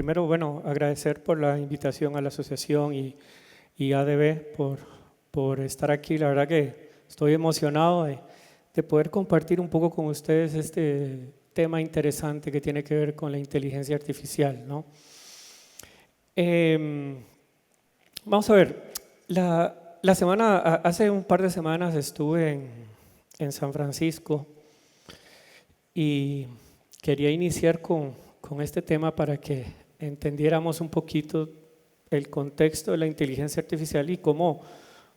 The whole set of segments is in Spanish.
primero, bueno, agradecer por la invitación a la asociación y ADB por estar aquí. La verdad que estoy emocionado de poder compartir un poco con ustedes este tema interesante que tiene que ver con la inteligencia artificial, ¿no? Vamos a ver, hace un par de semanas estuve en San Francisco y quería iniciar con este tema para que entendiéramos un poquito el contexto de la inteligencia artificial y cómo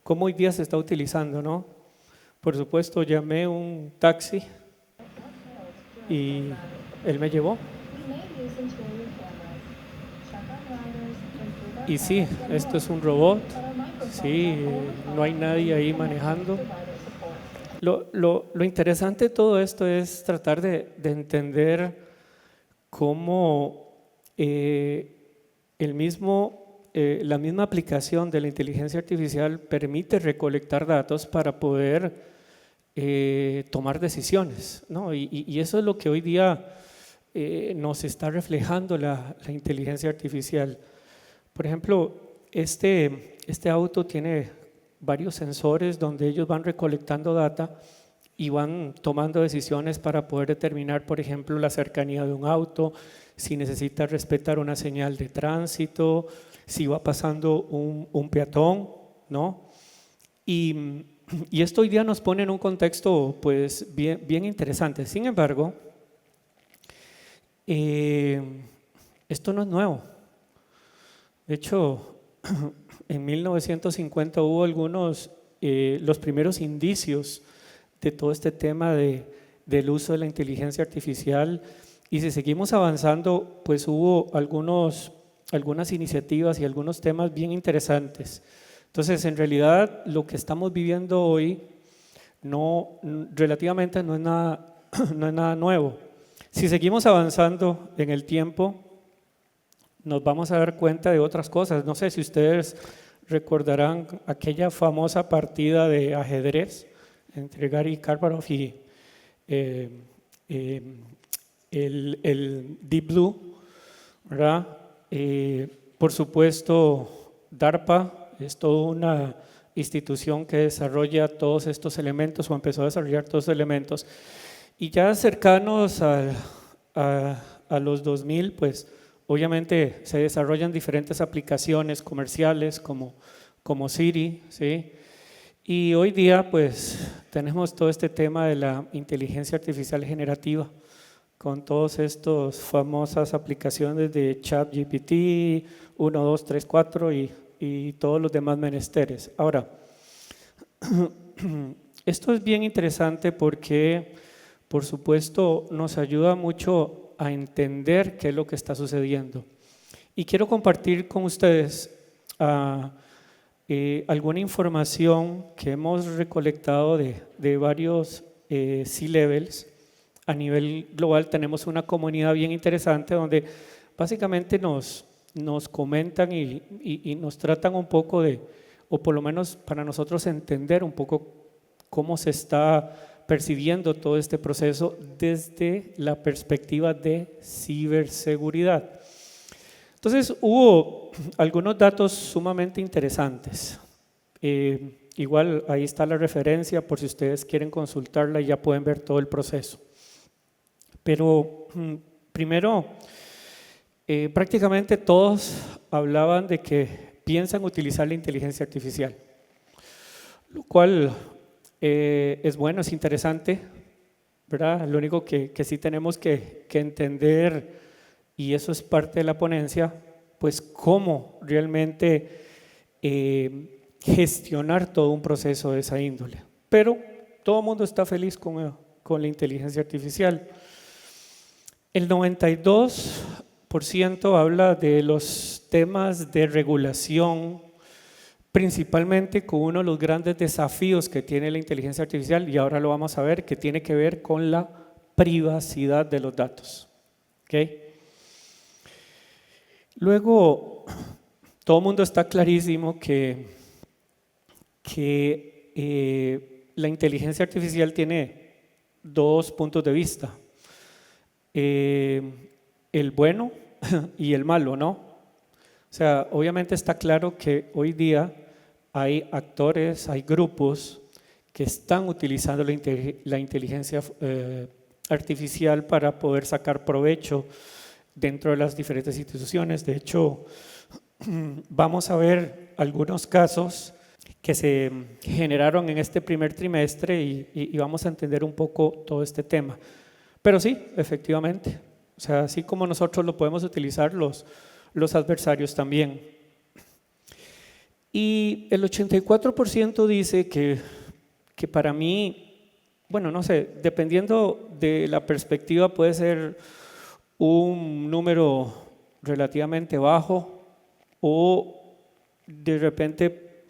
hoy día se está utilizando, ¿no? Por supuesto, llamé un taxi y él me llevó. Y sí, esto es un robot, sí, no hay nadie ahí manejando. Lo interesante de todo esto es tratar de entender cómo la misma aplicación de la inteligencia artificial permite recolectar datos para poder tomar decisiones, ¿no? Y eso es lo que hoy día nos está reflejando la inteligencia artificial. Por ejemplo, este auto tiene varios sensores donde ellos van recolectando data y van tomando decisiones para poder determinar, por ejemplo, la cercanía de un auto, si necesita respetar una señal de tránsito, si va pasando un peatón, ¿no? Y esto hoy día nos pone en un contexto pues bien interesante. Sin embargo, esto no es nuevo. De hecho, en 1950 hubo los primeros indicios de todo este tema del uso de la inteligencia artificial, y si seguimos avanzando, pues hubo algunas iniciativas y algunos temas bien interesantes. Entonces, en realidad, lo que estamos viviendo hoy relativamente no es nada nuevo. Si seguimos avanzando en el tiempo, nos vamos a dar cuenta de otras cosas. No sé si ustedes recordarán aquella famosa partida de ajedrez entre Garry Kasparov y el Deep Blue, ¿verdad? Por supuesto, DARPA es toda una institución que desarrolla todos estos elementos o empezó a desarrollar todos estos elementos. Y ya cercanos a los 2000, pues obviamente se desarrollan diferentes aplicaciones comerciales como Siri, ¿sí? Y hoy día pues tenemos todo este tema de la inteligencia artificial generativa con todas estas famosas aplicaciones de ChatGPT 1, 2, 3, 4 y todos los demás menesteres. Ahora, esto es bien interesante porque por supuesto nos ayuda mucho a entender qué es lo que está sucediendo. Y quiero compartir con ustedes alguna información que hemos recolectado de varios C-levels. A nivel global tenemos una comunidad bien interesante donde básicamente nos comentan y nos tratan un poco o por lo menos para nosotros entender un poco cómo se está percibiendo todo este proceso desde la perspectiva de ciberseguridad. Entonces hubo algunos datos sumamente interesantes. Igual ahí está la referencia por si ustedes quieren consultarla y ya pueden ver todo el proceso. Pero primero, prácticamente todos hablaban de que piensan utilizar la inteligencia artificial, lo cual es bueno, es interesante, ¿verdad? Lo único que sí tenemos que entender, y eso es parte de la ponencia, pues cómo realmente gestionar todo un proceso de esa índole. Pero todo el mundo está feliz con la inteligencia artificial. El 92% habla de los temas de regulación, principalmente con uno de los grandes desafíos que tiene la inteligencia artificial, y ahora lo vamos a ver, que tiene que ver con la privacidad de los datos. ¿Okay? Luego, todo el mundo está clarísimo que la inteligencia artificial tiene dos puntos de vista. El bueno y el malo, ¿no? O sea, obviamente está claro que hoy día hay actores, hay grupos que están utilizando la inteligencia artificial para poder sacar provecho dentro de las diferentes instituciones. De hecho, vamos a ver algunos casos que se generaron en este primer trimestre y vamos a entender un poco todo este tema. Pero sí, efectivamente, o sea, así como nosotros lo podemos utilizar, los adversarios también. Y el 84% dice que para mí, bueno, no sé, dependiendo de la perspectiva puede ser un número relativamente bajo o de repente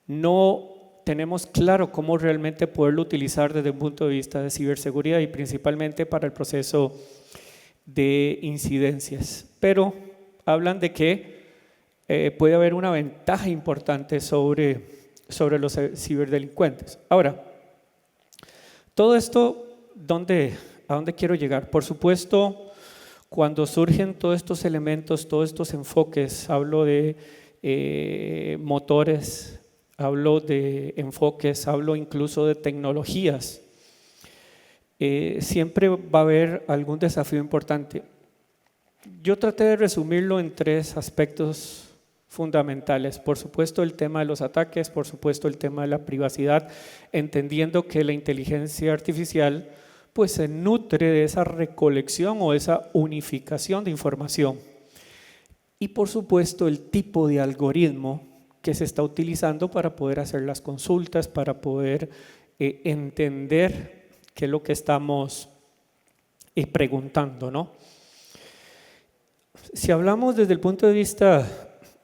no tenemos claro cómo realmente poderlo utilizar desde un punto de vista de ciberseguridad y principalmente para el proceso de incidencias. Pero hablan de que puede haber una ventaja importante sobre los ciberdelincuentes. Ahora, todo esto, ¿a dónde quiero llegar? Por supuesto, cuando surgen todos estos elementos, todos estos enfoques, hablo de motores, hablo de enfoques, hablo incluso de tecnologías, siempre va a haber algún desafío importante. Yo traté de resumirlo en 3 aspectos fundamentales. Por supuesto, el tema de los ataques, por supuesto, el tema de la privacidad, entendiendo que la inteligencia artificial pues se nutre de esa recolección o esa unificación de información. Y por supuesto, el tipo de algoritmo que se está utilizando para poder hacer las consultas, para poder entender qué es lo que estamos preguntando, ¿no? Si hablamos desde el punto de vista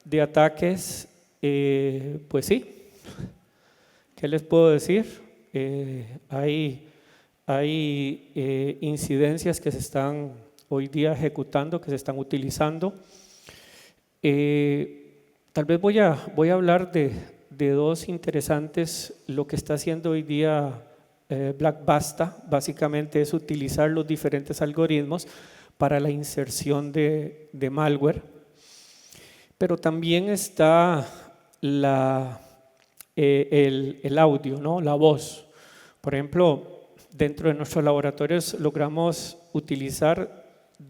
de ataques, pues sí, ¿qué les puedo decir? Hay incidencias que se están hoy día ejecutando, que se están utilizando. Tal vez voy a hablar de 2 interesantes. Lo que está haciendo hoy día Black Basta, básicamente es utilizar los diferentes algoritmos para la inserción de malware. Pero también está el audio, ¿no? La voz. Por ejemplo, dentro de nuestros laboratorios logramos utilizar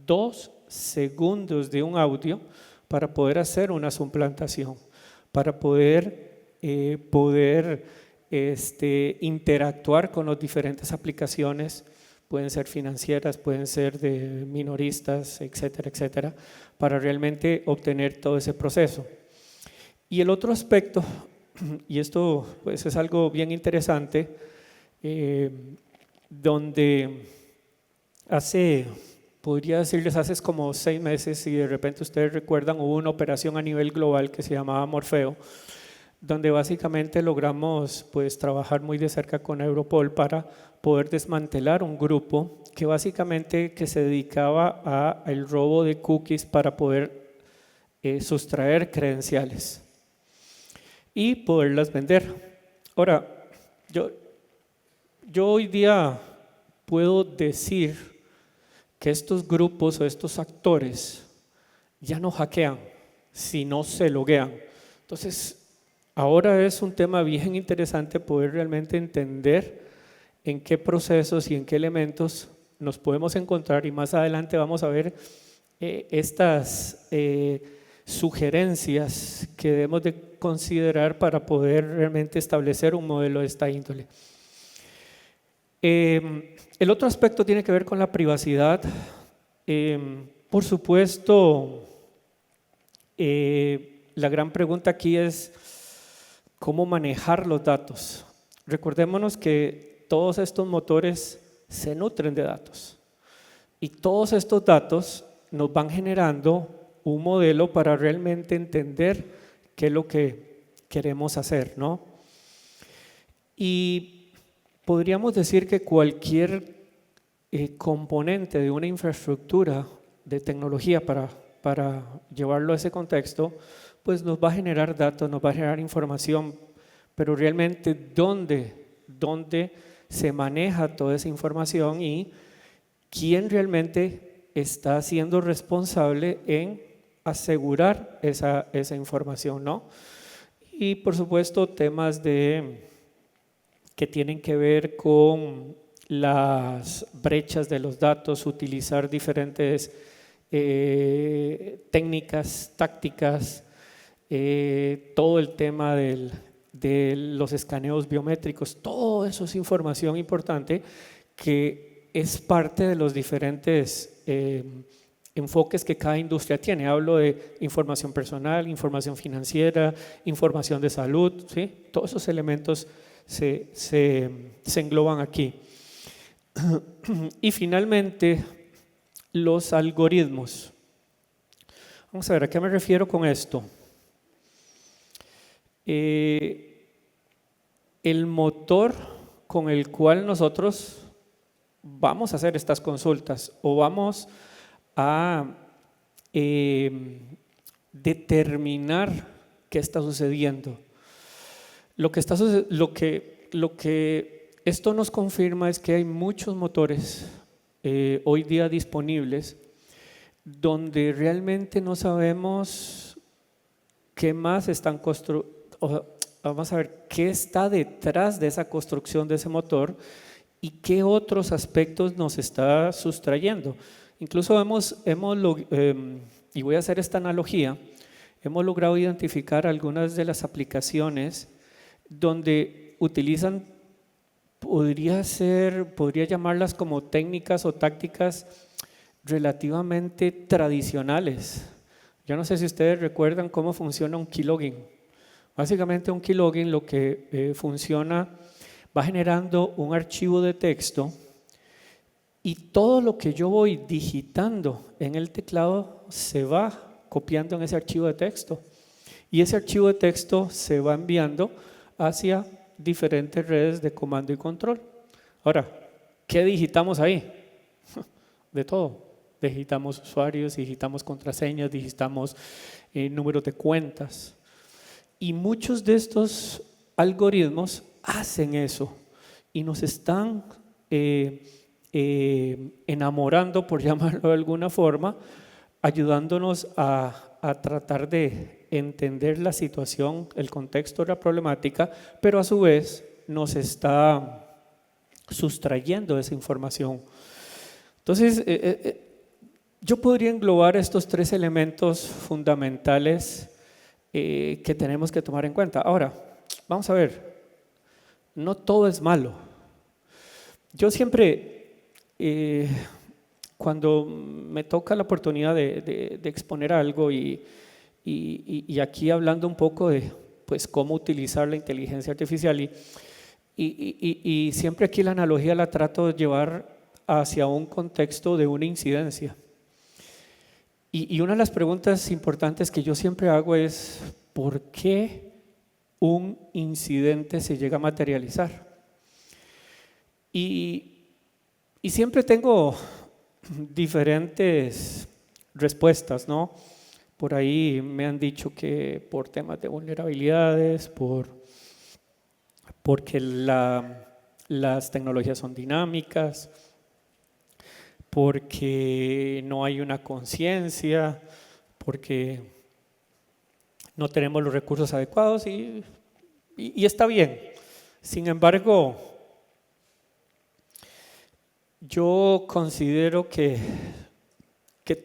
2 segundos de un audio para poder hacer una suplantación, para poder interactuar con las diferentes aplicaciones, pueden ser financieras, pueden ser de minoristas, etcétera, etcétera, para realmente obtener todo ese proceso. Y el otro aspecto, y esto pues es algo bien interesante, donde podría decirles, hace como 6 meses, si de repente ustedes recuerdan, hubo una operación a nivel global que se llamaba Morfeo, donde básicamente logramos pues trabajar muy de cerca con Europol para poder desmantelar un grupo que básicamente se dedicaba al robo de cookies para poder sustraer credenciales y poderlas vender. Ahora, yo hoy día puedo decir que estos grupos o estos actores ya no hackean, sino se loguean. Entonces, ahora es un tema bien interesante poder realmente entender en qué procesos y en qué elementos nos podemos encontrar, y más adelante vamos a ver estas sugerencias que debemos de considerar para poder realmente establecer un modelo de esta índole. El otro aspecto tiene que ver con la privacidad. Por supuesto, la gran pregunta aquí es ¿cómo manejar los datos? Recordémonos que todos estos motores se nutren de datos y todos estos datos nos van generando un modelo para realmente entender qué es lo que queremos hacer, ¿no? Y podríamos decir que cualquier componente de una infraestructura de tecnología para llevarlo a ese contexto, pues nos va a generar datos, nos va a generar información, pero realmente ¿dónde se maneja toda esa información y quién realmente está siendo responsable en asegurar esa información, ¿no? Y por supuesto temas que tienen que ver con las brechas de los datos, utilizar diferentes técnicas, tácticas, todo el tema de los escaneos biométricos, todo eso es información importante que es parte de los diferentes enfoques que cada industria tiene. Hablo de información personal, información financiera, información de salud, ¿sí? Todos esos elementos se engloban aquí. Y finalmente, los algoritmos. Vamos a ver, ¿a qué me refiero con esto? El motor con el cual nosotros vamos a hacer estas consultas o vamos a determinar qué está sucediendo. Lo que esto nos confirma es que hay muchos motores hoy día disponibles donde realmente no sabemos qué más están construyendo. Vamos a ver qué está detrás de esa construcción de ese motor y qué otros aspectos nos está sustrayendo. Incluso y voy a hacer esta analogía, hemos logrado identificar algunas de las aplicaciones donde utilizan, podría llamarlas como técnicas o tácticas relativamente tradicionales. Yo no sé si ustedes recuerdan cómo funciona un keylogin. Básicamente un keylogin lo que funciona, va generando un archivo de texto y todo lo que yo voy digitando en el teclado se va copiando en ese archivo de texto y ese archivo de texto se va enviando hacia diferentes redes de comando y control. Ahora, ¿qué digitamos ahí? De todo. Digitamos usuarios, digitamos contraseñas, digitamos números de cuentas. Y muchos de estos algoritmos hacen eso y nos están enamorando, por llamarlo de alguna forma, ayudándonos a tratar de entender la situación, el contexto de la problemática, pero a su vez nos está sustrayendo esa información. Entonces, yo podría englobar estos tres elementos fundamentales que tenemos que tomar en cuenta. Ahora, vamos a ver, no todo es malo. Yo siempre, cuando me toca la oportunidad de exponer algo y aquí hablando un poco de pues, cómo utilizar la inteligencia artificial y siempre aquí la analogía la trato de llevar hacia un contexto de una incidencia. Y una de las preguntas importantes que yo siempre hago es ¿por qué un incidente se llega a materializar? Y siempre tengo diferentes respuestas, ¿no? Por ahí me han dicho que por temas de vulnerabilidades, porque las tecnologías son dinámicas, porque no hay una conciencia, porque no tenemos los recursos adecuados y está bien. Sin embargo, yo considero que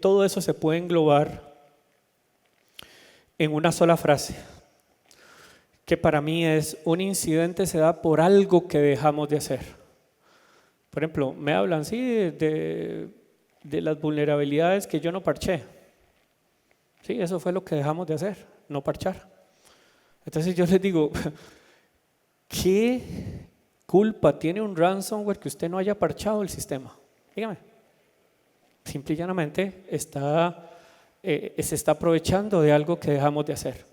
todo eso se puede englobar en una sola frase, que para mí es: un incidente se da por algo que dejamos de hacer. Por ejemplo, me hablan sí de las vulnerabilidades que yo no parché. Sí, eso fue lo que dejamos de hacer, no parchar. Entonces yo les digo, ¿qué culpa tiene un ransomware que usted no haya parchado el sistema? Dígame. Simple y llanamente se está aprovechando de algo que dejamos de hacer.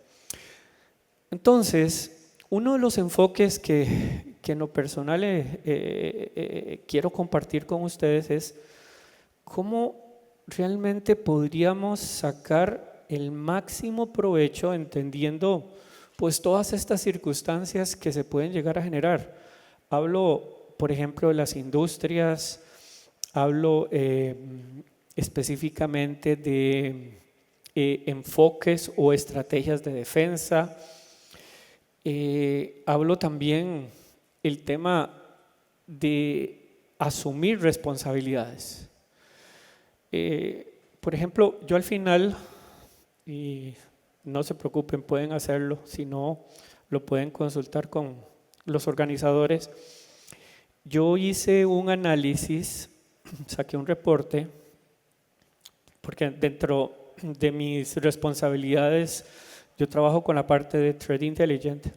Entonces, uno de los enfoques que en lo personal quiero compartir con ustedes es cómo realmente podríamos sacar el máximo provecho entendiendo pues todas estas circunstancias que se pueden llegar a generar. Hablo, por ejemplo, de las industrias, hablo específicamente de enfoques o estrategias de defensa. Hablo también el tema de asumir responsabilidades. Por ejemplo, yo al final, y no se preocupen, pueden hacerlo, si no, lo pueden consultar con los organizadores. Yo hice un análisis, saqué un reporte, porque dentro de mis responsabilidades yo trabajo con la parte de Threat Intelligence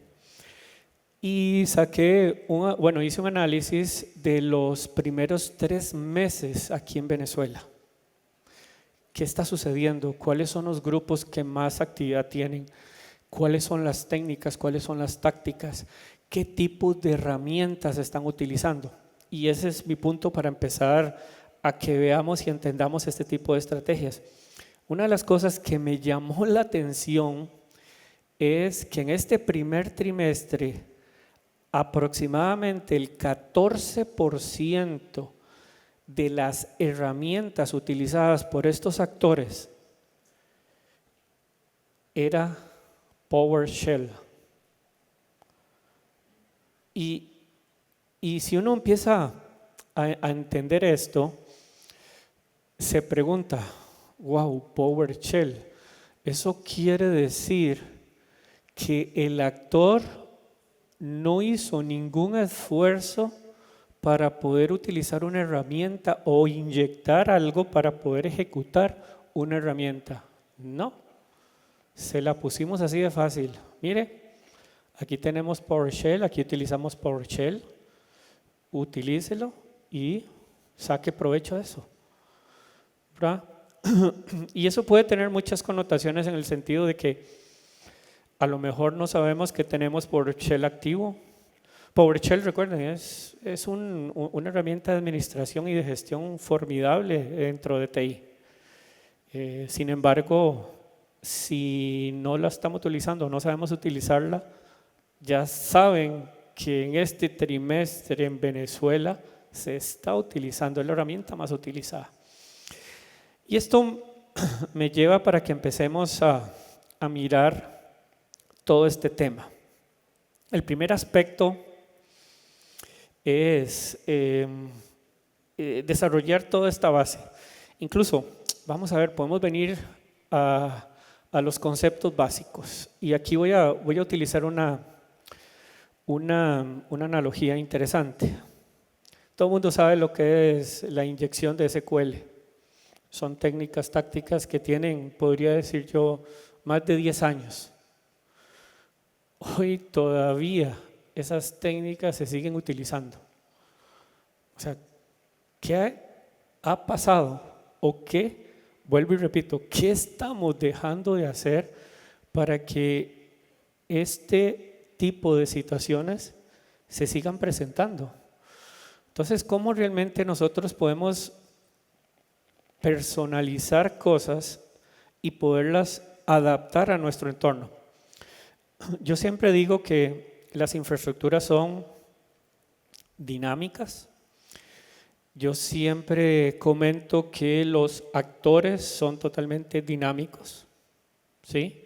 y hice un análisis de los primeros 3 meses aquí en Venezuela. ¿Qué está sucediendo? ¿Cuáles son los grupos que más actividad tienen? ¿Cuáles son las técnicas? ¿Cuáles son las tácticas? ¿Qué tipos de herramientas están utilizando? Y ese es mi punto para empezar a que veamos y entendamos este tipo de estrategias. Una de las cosas que me llamó la atención es que en este primer trimestre aproximadamente el 14% de las herramientas utilizadas por estos actores era PowerShell. Y si uno empieza a entender esto, se pregunta, wow, PowerShell, eso quiere decir que el actor no hizo ningún esfuerzo para poder utilizar una herramienta o inyectar algo para poder ejecutar una herramienta. No, se la pusimos así de fácil. Mire, aquí tenemos PowerShell, aquí utilizamos PowerShell, utilícelo y saque provecho de eso, ¿verdad? Y eso puede tener muchas connotaciones en el sentido de que a lo mejor no sabemos que tenemos PowerShell activo. PowerShell, recuerden, es una herramienta de administración y de gestión formidable dentro de TI. Sin embargo, si no la estamos utilizando, no sabemos utilizarla, ya saben que en este trimestre en Venezuela se está utilizando, es la herramienta más utilizada. Y esto me lleva para que empecemos a mirar todo este tema. El primer aspecto es desarrollar toda esta base. Incluso, vamos a ver, podemos venir a los conceptos básicos. Y aquí voy a utilizar una analogía interesante. Todo el mundo sabe lo que es la inyección de SQL. Son técnicas tácticas que tienen, podría decir yo, más de 10 años. Hoy todavía esas técnicas se siguen utilizando. O sea, ¿qué ha pasado? ¿O qué? Vuelvo y repito, ¿qué estamos dejando de hacer para que este tipo de situaciones se sigan presentando? Entonces, ¿cómo realmente nosotros podemos personalizar cosas y poderlas adaptar a nuestro entorno? Yo siempre digo que las infraestructuras son dinámicas. Yo siempre comento que los actores son totalmente dinámicos, ¿sí?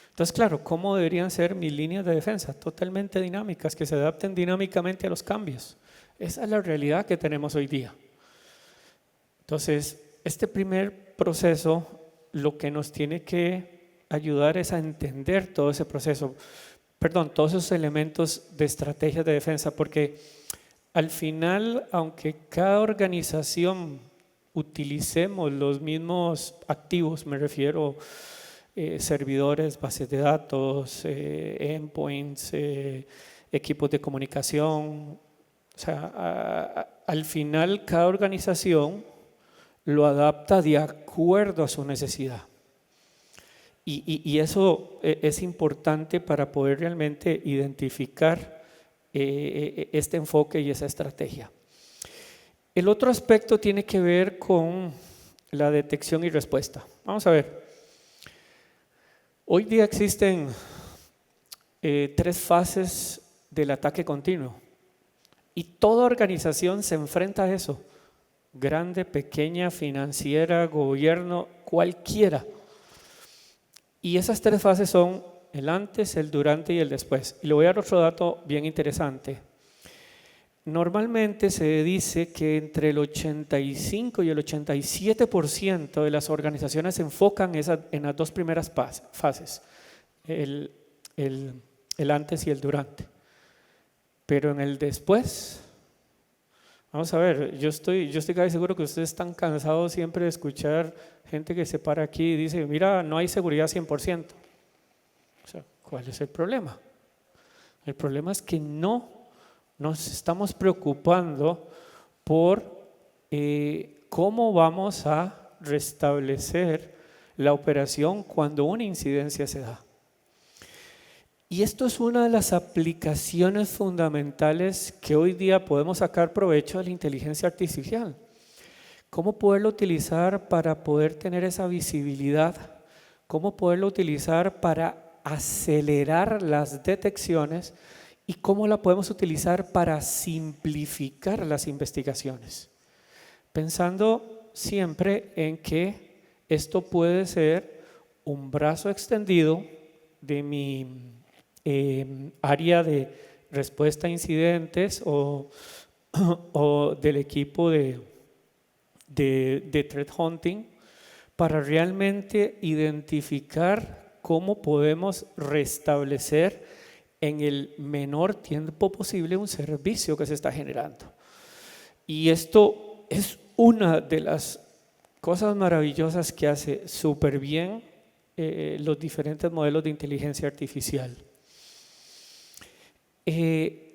Entonces, claro, ¿cómo deberían ser mis líneas de defensa? Totalmente dinámicas, que se adapten dinámicamente a los cambios. Esa es la realidad que tenemos hoy día. Entonces, este primer proceso lo que nos tiene que ayudar es a entender todo ese proceso, todos esos elementos de estrategias de defensa, porque al final, aunque cada organización utilicemos los mismos activos, me refiero servidores, bases de datos, endpoints, equipos de comunicación, o sea, al final cada organización lo adapta de acuerdo a su necesidad. Y eso es importante para poder realmente identificar este enfoque y esa estrategia. El otro aspecto tiene que ver con la detección y respuesta. Vamos a ver. Hoy día existen 3 fases del ataque continuo y toda organización se enfrenta a eso. grande, pequeña, financiera, gobierno, cualquiera. Y esas tres fases son el antes, el durante y el después. Y le voy a dar otro dato bien interesante. Normalmente se dice que entre el 85 y el 87% de las organizaciones se enfocan en las dos primeras fases, el antes y el durante. Pero en el después, vamos a ver, yo estoy casi seguro que ustedes están cansados siempre de escuchar gente que se para aquí y dice, mira, no hay seguridad 100%. O sea, ¿cuál es el problema? El problema es que no nos estamos preocupando por cómo vamos a restablecer la operación cuando una incidencia se da. Y esto es una de las aplicaciones fundamentales que hoy día podemos sacar provecho de la inteligencia artificial. ¿Cómo poderlo utilizar para poder tener esa visibilidad? ¿Cómo poderlo utilizar para acelerar las detecciones? ¿Y cómo la podemos utilizar para simplificar las investigaciones? Pensando siempre en que esto puede ser un brazo extendido de mi área de respuesta a incidentes o del equipo de threat hunting para realmente identificar cómo podemos restablecer en el menor tiempo posible un servicio que se está generando. Y esto es una de las cosas maravillosas que hace súper bien los diferentes modelos de inteligencia artificial.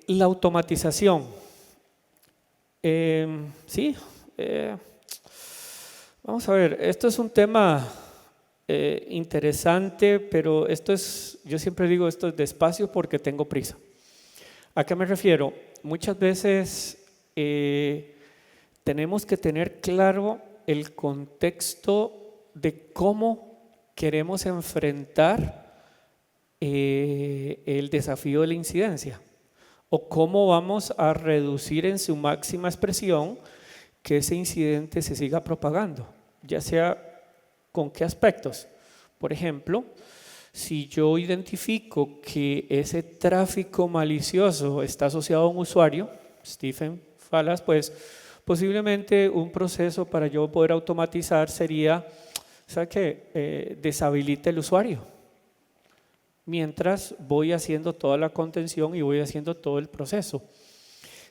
La automatización. Vamos a ver, esto es un tema interesante, pero yo siempre digo esto es despacio porque tengo prisa. ¿A qué me refiero? Muchas veces tenemos que tener claro el contexto de cómo queremos enfrentar el desafío de la incidencia o cómo vamos a reducir en su máxima expresión que ese incidente se siga propagando, ya sea con qué aspectos. Por ejemplo, si yo identifico que ese tráfico malicioso está asociado a un usuario, Stephen Fallas, pues posiblemente un proceso para yo poder automatizar sería, ¿sabe qué? Deshabilite el usuario, mientras voy haciendo toda la contención y voy haciendo todo el proceso.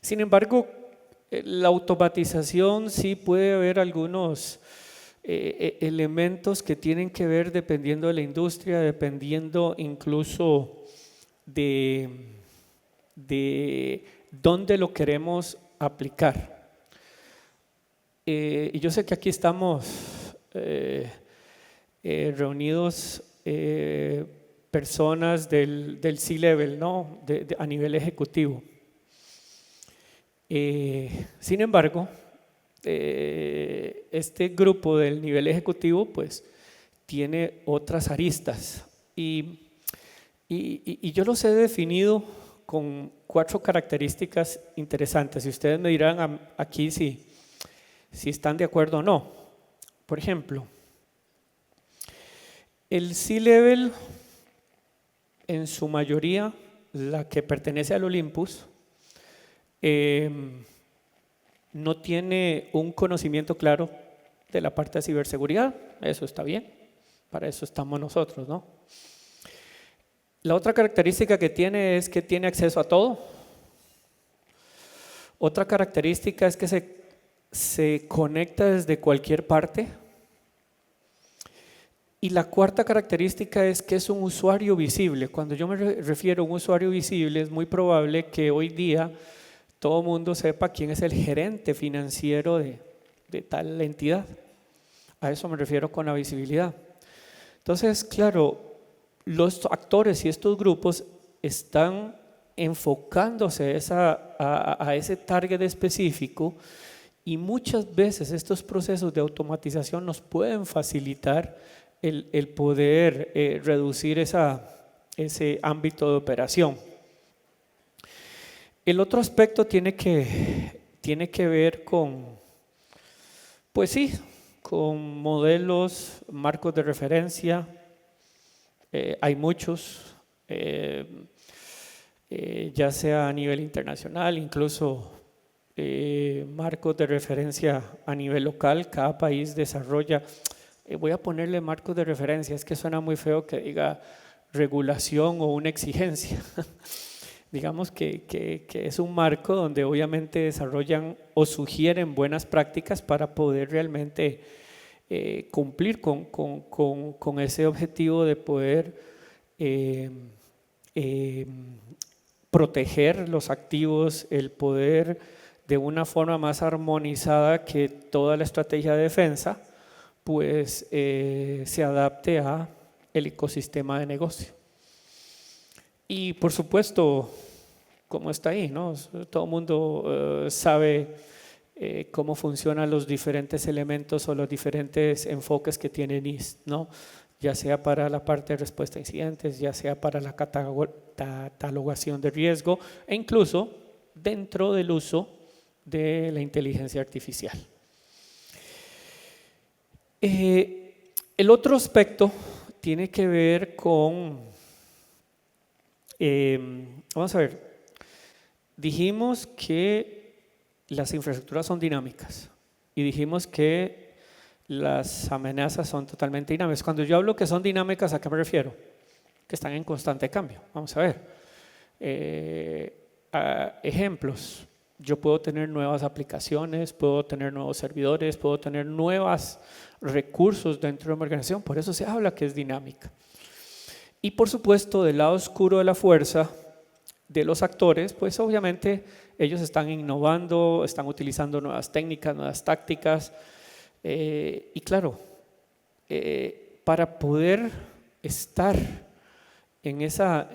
Sin embargo, la automatización sí puede haber algunos elementos que tienen que ver dependiendo de la industria, dependiendo incluso de dónde lo queremos aplicar. Y yo sé que aquí estamos reunidos personas del C-Level, ¿no? A nivel ejecutivo. Sin embargo, este grupo del nivel ejecutivo pues tiene otras aristas y yo los he definido con 4 características interesantes y ustedes me dirán aquí si están de acuerdo o no. Por ejemplo, el C-Level en su mayoría, la que pertenece al Olympus, no tiene un conocimiento claro de la parte de ciberseguridad. Eso está bien, para eso estamos nosotros, ¿no? La otra característica que tiene es que tiene acceso a todo. Otra característica es que se conecta desde cualquier parte. Y la cuarta característica es que es un usuario visible. Cuando yo me refiero a un usuario visible, es muy probable que hoy día todo el mundo sepa quién es el gerente financiero de tal entidad. A eso me refiero con la visibilidad. Entonces, claro, los actores y estos grupos están enfocándose a ese target específico y muchas veces estos procesos de automatización nos pueden facilitar el poder reducir ese ámbito de operación. El otro aspecto tiene que ver con Pues sí, con modelos, marcos de referencia, hay muchos, ya sea a nivel internacional, incluso marcos de referencia a nivel local. Cada país desarrolla, voy a ponerle marcos de referencia, es que suena muy feo que diga regulación o una exigencia. Digamos que es un marco donde obviamente desarrollan o sugieren buenas prácticas para poder realmente cumplir con ese objetivo de poder proteger los activos, el poder de una forma más armonizada que toda la estrategia de defensa, pues se adapte a el ecosistema de negocio. Y por supuesto, como está ahí, ¿no? Todo el mundo sabe cómo funcionan los diferentes elementos o los diferentes enfoques que tiene NIST, ¿no? Ya sea para la parte de respuesta a incidentes, ya sea para la catalogación de riesgo e incluso dentro del uso de la inteligencia artificial. El otro aspecto tiene que ver con, vamos a ver, dijimos que las infraestructuras son dinámicas y dijimos que las amenazas son totalmente dinámicas. Cuando yo hablo que son dinámicas, ¿a qué me refiero? Que están en constante cambio. Vamos a ver. Ejemplos. Yo puedo tener nuevas aplicaciones, puedo tener nuevos servidores, puedo tener nuevos recursos dentro de una organización. Por eso se habla que es dinámica. Y por supuesto, del lado oscuro de la fuerza de los actores, pues obviamente ellos están innovando, están utilizando nuevas técnicas, nuevas tácticas. Y claro, para poder estar en esa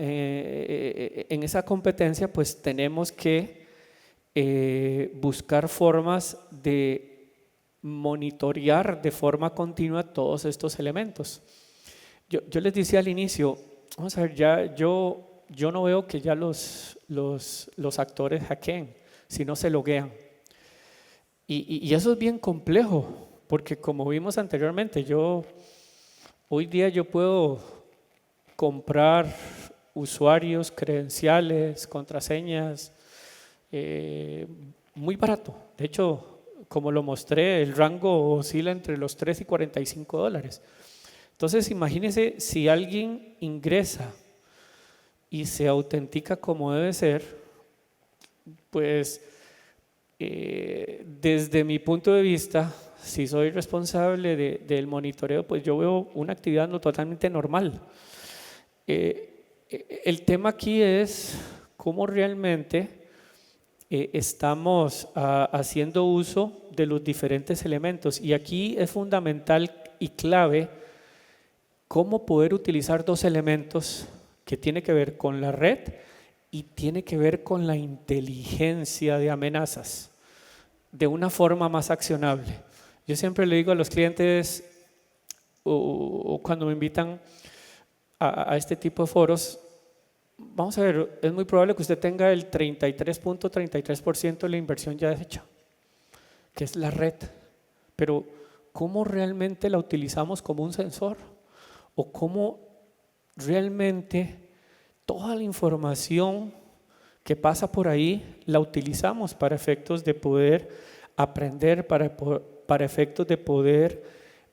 competencia, pues tenemos que buscar formas de monitorear de forma continua todos estos elementos. Yo les decía al inicio, vamos a ver, ya yo no veo que ya los actores hackeen, sino se loguean. Y eso es bien complejo, porque como vimos anteriormente, hoy día yo puedo comprar usuarios, credenciales, contraseñas, muy barato. De hecho, como lo mostré, el rango oscila entre los $3 y $45. Entonces, imagínense si alguien ingresa y se autentica como debe ser, pues desde mi punto de vista, si soy responsable del monitoreo, pues yo veo una actividad no totalmente normal. El tema aquí es cómo realmente estamos haciendo uso de los diferentes elementos, y aquí es fundamental y clave cómo poder utilizar dos elementos que tiene que ver con la red y tiene que ver con la inteligencia de amenazas de una forma más accionable. Yo siempre le digo a los clientes o cuando me invitan a este tipo de foros, vamos a ver, es muy probable que usted tenga el 33.33% de la inversión ya hecha, que es la red, pero ¿cómo realmente la utilizamos como un sensor? ¿O cómo realmente toda la información que pasa por ahí la utilizamos para efectos de poder aprender, para efectos de poder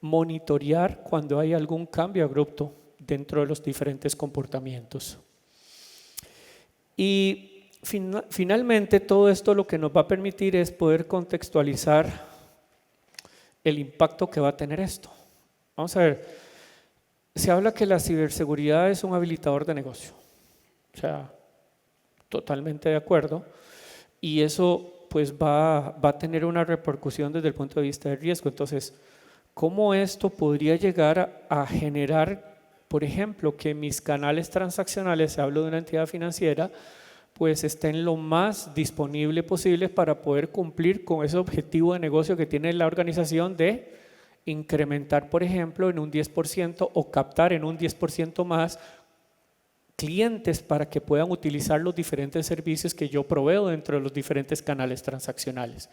monitorear cuando hay algún cambio abrupto dentro de los diferentes comportamientos? Y finalmente todo esto lo que nos va a permitir es poder contextualizar el impacto que va a tener esto. Vamos a ver, se habla que la ciberseguridad es un habilitador de negocio, o sea, totalmente de acuerdo, y eso pues va a tener una repercusión desde el punto de vista de riesgo. Entonces, ¿cómo esto podría llegar a generar, por ejemplo, que mis canales transaccionales, se habla de una entidad financiera, pues estén lo más disponible posible para poder cumplir con ese objetivo de negocio que tiene la organización de incrementar, por ejemplo, en un 10% o captar en un 10% más clientes para que puedan utilizar los diferentes servicios que yo proveo dentro de los diferentes canales transaccionales?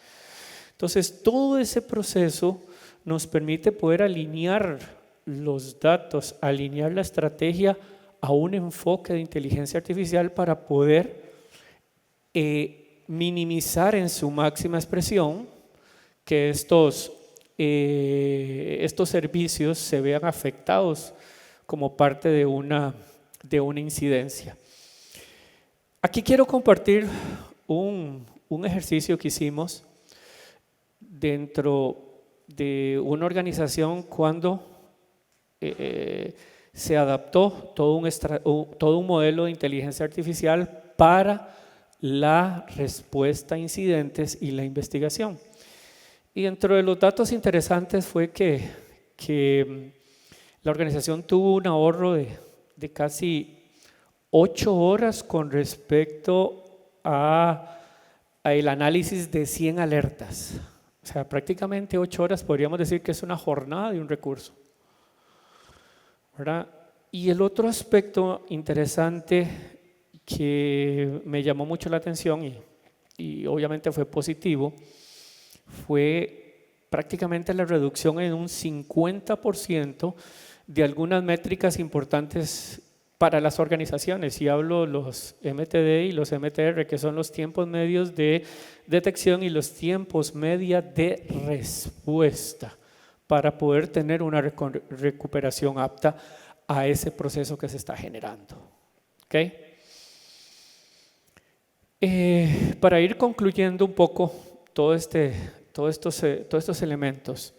Entonces, todo ese proceso nos permite poder alinear los datos, alinear la estrategia a un enfoque de inteligencia artificial para poder minimizar en su máxima expresión que estos servicios se vean afectados como parte de una incidencia. Aquí quiero compartir un ejercicio que hicimos dentro de una organización cuando se adaptó todo un modelo de inteligencia artificial para la respuesta a incidentes y la investigación. Y dentro de los datos interesantes fue que la organización tuvo un ahorro de casi 8 horas con respecto a el análisis de 100 alertas. O sea, prácticamente 8 horas podríamos decir que es una jornada de un recurso, ¿verdad? Y el otro aspecto interesante que me llamó mucho la atención y obviamente fue positivo fue prácticamente la reducción en un 50% de algunas métricas importantes para las organizaciones, y hablo los MTD y los MTR, que son los tiempos medios de detección y los tiempos media de respuesta, para poder tener una recuperación apta a ese proceso que se está generando. ¿Okay? Para ir concluyendo un poco todos estos elementos,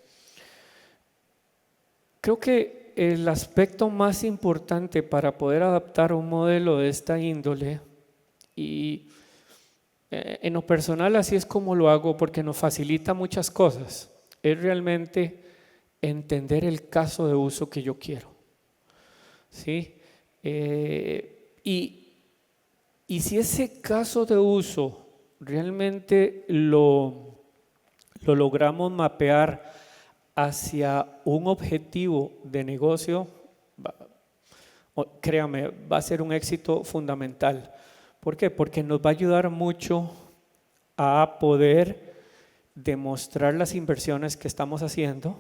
creo que el aspecto más importante para poder adaptar un modelo de esta índole, y en lo personal así es como lo hago porque nos facilita muchas cosas, es realmente entender el caso de uso que yo quiero, ¿sí? Y si ese caso de uso realmente lo logramos mapear hacia un objetivo de negocio, créame, va a ser un éxito fundamental. ¿Por qué? Porque nos va a ayudar mucho a poder demostrar las inversiones que estamos haciendo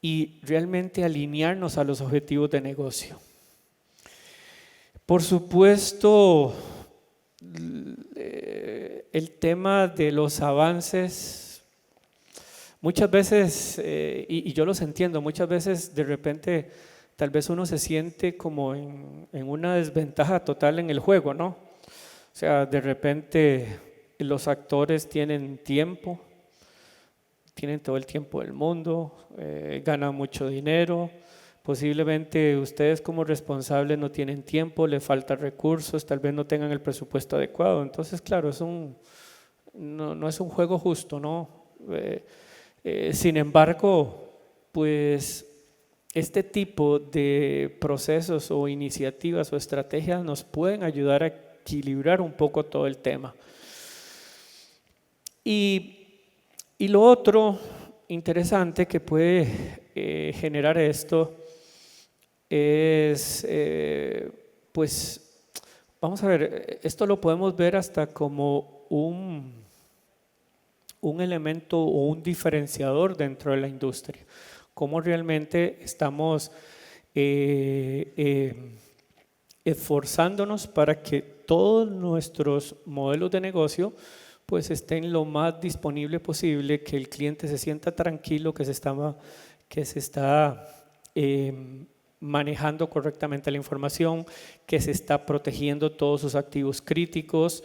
y realmente alinearnos a los objetivos de negocio. Por supuesto, el tema de los avances, muchas veces, y yo los entiendo, muchas veces de repente tal vez uno se siente como en una desventaja total en el juego, ¿no? O sea, de repente los actores tienen tiempo, tienen todo el tiempo del mundo, ganan mucho dinero, posiblemente ustedes como responsables no tienen tiempo, les faltan recursos, tal vez no tengan el presupuesto adecuado. Entonces, claro, no es un juego justo, ¿no? Sin embargo, pues este tipo de procesos o iniciativas o estrategias nos pueden ayudar a equilibrar un poco todo el tema. Y lo otro interesante que puede generar esto es, pues, vamos a ver, esto lo podemos ver hasta como un elemento o un diferenciador dentro de la industria, cómo realmente estamos esforzándonos para que todos nuestros modelos de negocio pues estén lo más disponible posible, que el cliente se sienta tranquilo, que se está manejando correctamente la información, que se está protegiendo todos sus activos críticos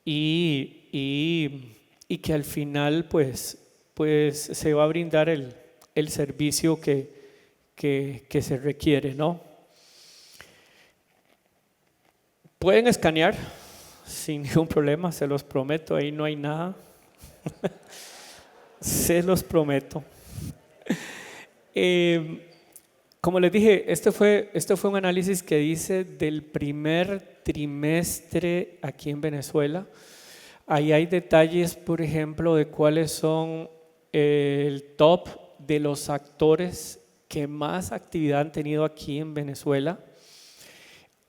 y que al final pues se va a brindar el servicio que se requiere, ¿no? Pueden escanear sin ningún problema, se los prometo, ahí no hay nada. Se los prometo. Como les dije, este fue un análisis que hice del primer trimestre aquí en Venezuela. Ahí hay detalles, por ejemplo, de cuáles son el top de los actores que más actividad han tenido aquí en Venezuela.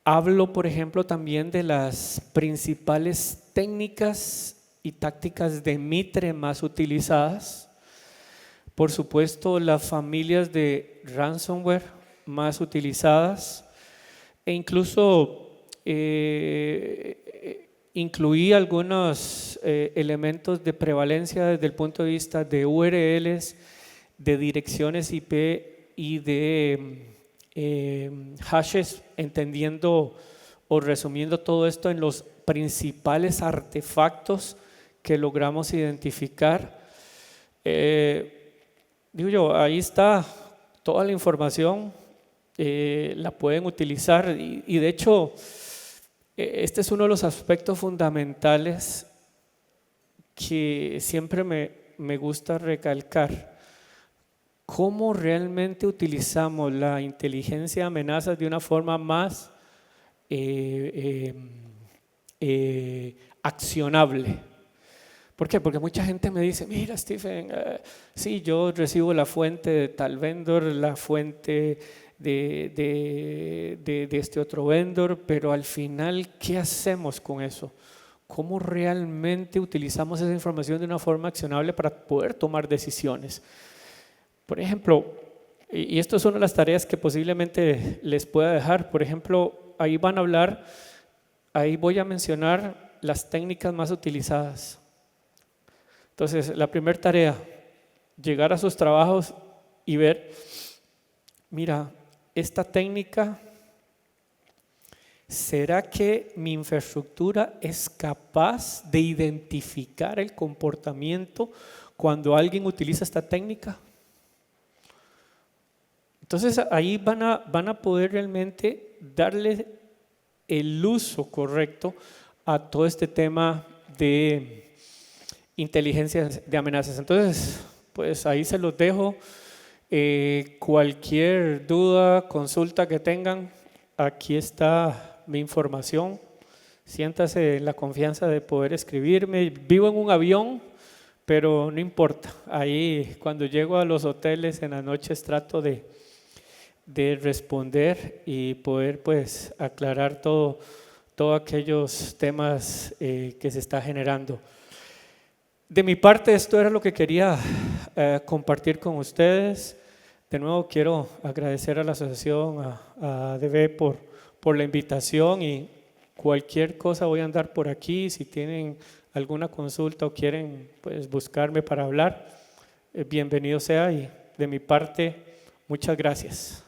Hablo, por ejemplo, también de las principales técnicas y tácticas de Mitre más utilizadas. Por supuesto, las familias de ransomware más utilizadas, e incluso incluí algunos elementos de prevalencia desde el punto de vista de URLs, de direcciones IP y de hashes, entendiendo o resumiendo todo esto en los principales artefactos que logramos identificar. Digo yo, ahí está toda la información, la pueden utilizar y de hecho este es uno de los aspectos fundamentales que siempre me gusta recalcar. ¿Cómo realmente utilizamos la inteligencia de amenazas de una forma más accionable? ¿Por qué? Porque mucha gente me dice, mira Stephen, sí, yo recibo la fuente de tal vendor, la fuente de este otro vendor, pero al final, ¿qué hacemos con eso? ¿Cómo realmente utilizamos esa información de una forma accionable para poder tomar decisiones? Por ejemplo, y esto es una de las tareas que posiblemente les pueda dejar, por ejemplo, ahí van a hablar, ahí voy a mencionar las técnicas más utilizadas. Entonces, la primera tarea, llegar a sus trabajos y ver, mira, esta técnica, ¿será que mi infraestructura es capaz de identificar el comportamiento cuando alguien utiliza esta técnica? Entonces, ahí van a poder realmente darle el uso correcto a todo este tema de inteligencia de amenazas. Entonces, pues ahí se los dejo. Cualquier duda, consulta que tengan, aquí está mi información. Siéntase en la confianza de poder escribirme. Vivo en un avión, pero no importa. Ahí cuando llego a los hoteles en las noches trato de responder y poder pues aclarar todos aquellos temas que se está generando. De mi parte, esto era lo que quería compartir con ustedes. De nuevo, quiero agradecer a la asociación, a ADB por la invitación y cualquier cosa voy a andar por aquí. Si tienen alguna consulta o quieren pues, buscarme para hablar, bienvenido sea y de mi parte, muchas gracias.